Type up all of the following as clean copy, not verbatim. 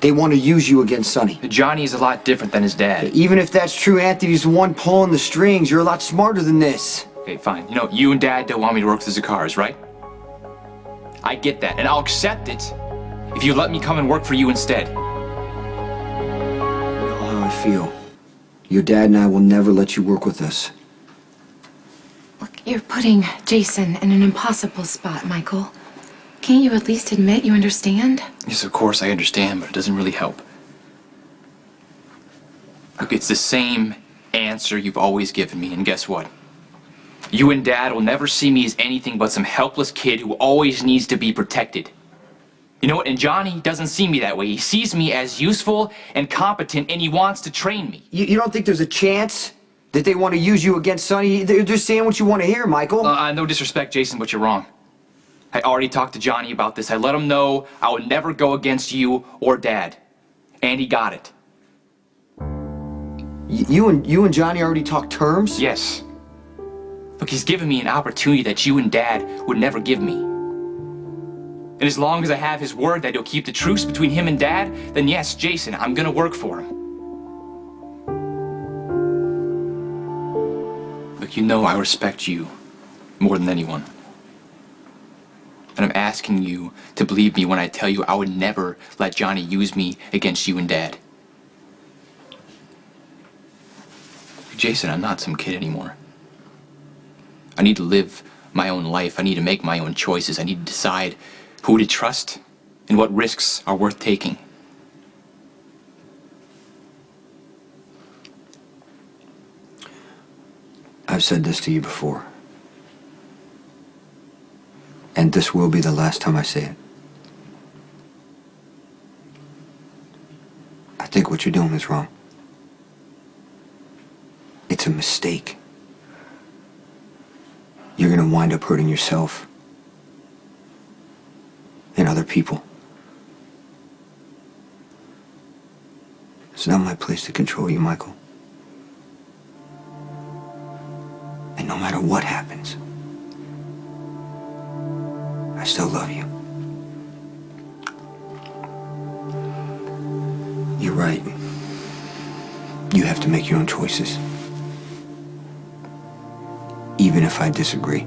They want to use you against Sonny. Johnny is a lot different than his dad. Even if that's true, Anthony's the one pulling the strings. You're a lot smarter than this. Okay, fine. You know, you and Dad don't want me to work with the cars, right? I get that, and I'll accept it if you let me come and work for you instead. You know how I feel. Your dad and I will never let you work with us. Look, you're putting Jason in an impossible spot, Michael. Can't you at least admit you understand? Yes, of course I understand, but it doesn't really help. Look, it's the same answer you've always given me, and guess what? You and Dad will never see me as anything but some helpless kid who always needs to be protected. You know what? And Johnny doesn't see me that way. He sees me as useful and competent, and he wants to train me. You don't think there's a chance that they want to use you against Sonny? They're just saying what you want to hear, Michael. No disrespect, Jason, but you're wrong. I already talked to Johnny about this. I let him know I would never go against you or Dad. And he got it. You and Johnny already talked terms? Yes. Look, he's given me an opportunity that you and Dad would never give me. And as long as I have his word that he'll keep the truce between him and Dad, then yes, Jason, I'm gonna work for him. Look, you know I respect you more than anyone. And I'm asking you to believe me when I tell you I would never let Johnny use me against you and Dad. Jason, I'm not some kid anymore. I need to live my own life. I need to make my own choices. I need to decide who to trust and what risks are worth taking. I've said this to you before. And this will be the last time I say it. I think what you're doing is wrong. It's a mistake. You're gonna wind up hurting yourself and other people. It's not my place to control you, Michael. And no matter what happens, I still love you. You're right. You have to make your own choices. Even if I disagree.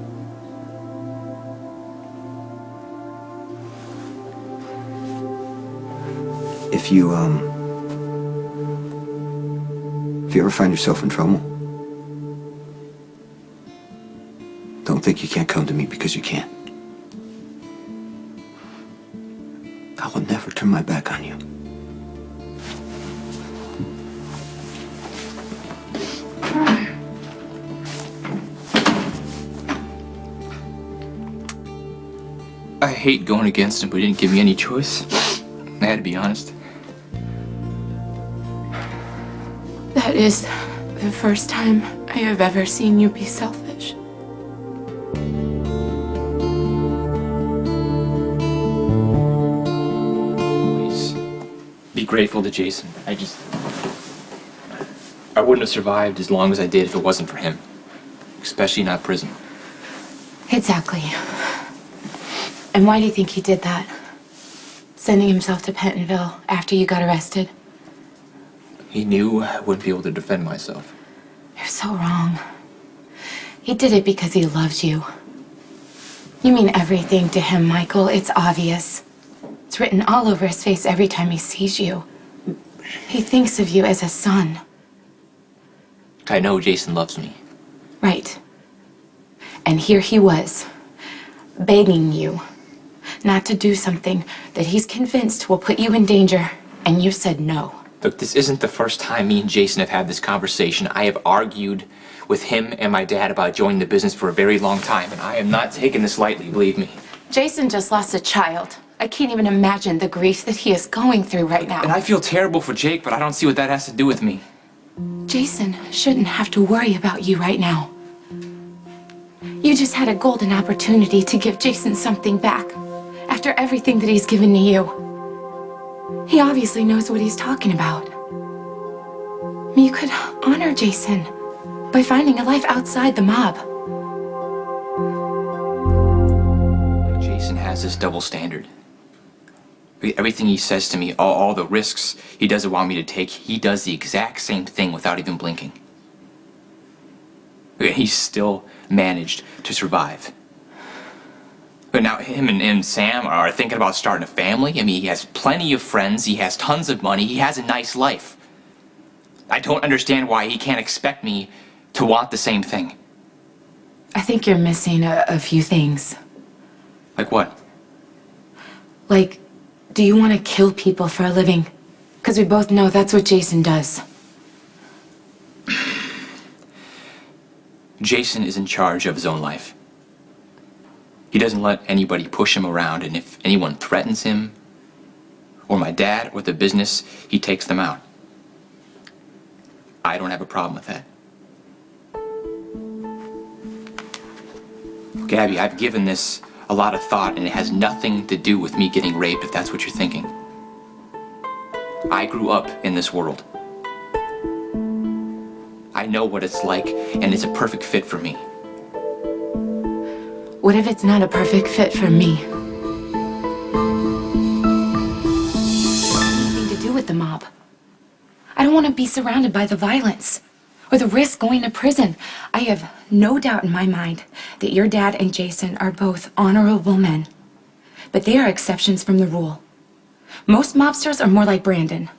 If you ever find yourself in trouble, don't think you can't come to me, because you can. I will never turn my back on you. I hate going against him, but he didn't give me any choice. I had to be honest. That is the first time I have ever seen you be selfish. Please be grateful to Jason. I wouldn't have survived as long as I did if it wasn't for him. Especially not prison. Exactly. And why do you think he did that? Sending himself to Pentonville after you got arrested? He knew I wouldn't be able to defend myself. You're so wrong. He did it because he loves you. You mean everything to him, Michael. It's obvious. It's written all over his face every time he sees you. He thinks of you as a son. I know Jason loves me. Right. And here he was, begging you not to do something that he's convinced will put you in danger, and you said no. Look, this isn't the first time me and Jason have had this conversation. I have argued with him and my dad about joining the business for a very long time, and I am not taking this lightly, believe me. Jason just lost a child. I can't even imagine the grief that he is going through right now. And I feel terrible for Jake, but I don't see what that has to do with me. Jason shouldn't have to worry about you right now. You just had a golden opportunity to give Jason something back after everything that he's given to you. He obviously knows what he's talking about. You could honor Jason by finding a life outside the mob. Jason has this double standard. Everything he says to me, all the risks he doesn't want me to take, he does the exact same thing without even blinking. He's still managed to survive. But now him and Sam are thinking about starting a family. I mean, he has plenty of friends, he has tons of money, he has a nice life. I don't understand why he can't expect me to want the same thing. I think you're missing a few things. Like what? Like, do you want to kill people for a living? Because we both know that's what Jason does. Jason is in charge of his own life. He doesn't let anybody push him around, and if anyone threatens him, or my dad, or the business, he takes them out. I don't have a problem with that. Gabby, I've given this a lot of thought, and it has nothing to do with me getting raped, if that's what you're thinking. I grew up in this world. I know what it's like, and it's a perfect fit for me. What if it's not a perfect fit for me? Nothing to do with the mob. I don't want to be surrounded by the violence or the risk going to prison. I have no doubt in my mind that your dad and Jason are both honorable men, but they are exceptions from the rule. Most mobsters are more like Brandon,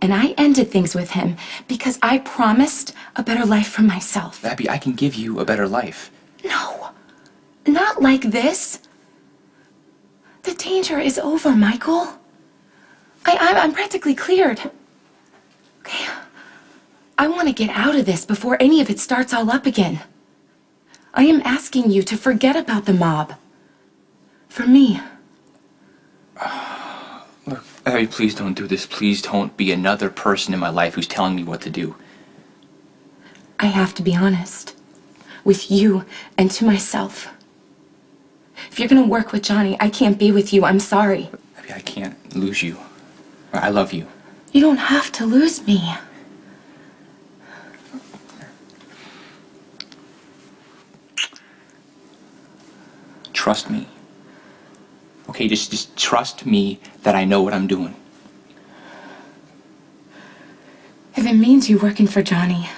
and I ended things with him because I promised a better life for myself. Abby, I can give you a better life. No, not like this. The danger is over, Michael. I'm practically cleared. Okay, I want to get out of this before any of it starts all up again. I am asking you to forget about the mob. For me. Look, Abby, please don't do this. Please don't be another person in my life who's telling me what to do. I have to be honest. With you and to myself. If you're gonna work with Johnny, I can't be with you. I'm sorry. Abby, I can't lose you. I love you. You don't have to lose me. Trust me. Okay, just trust me that I know what I'm doing. If it means you working for Johnny,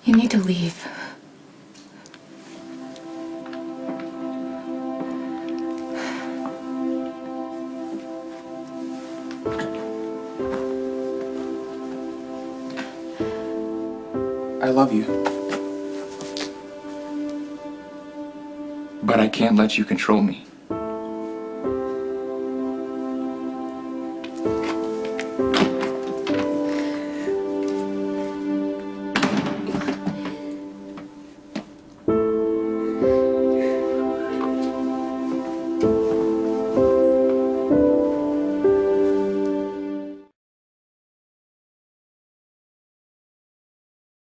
you need to leave. I love you. But I can't let you control me.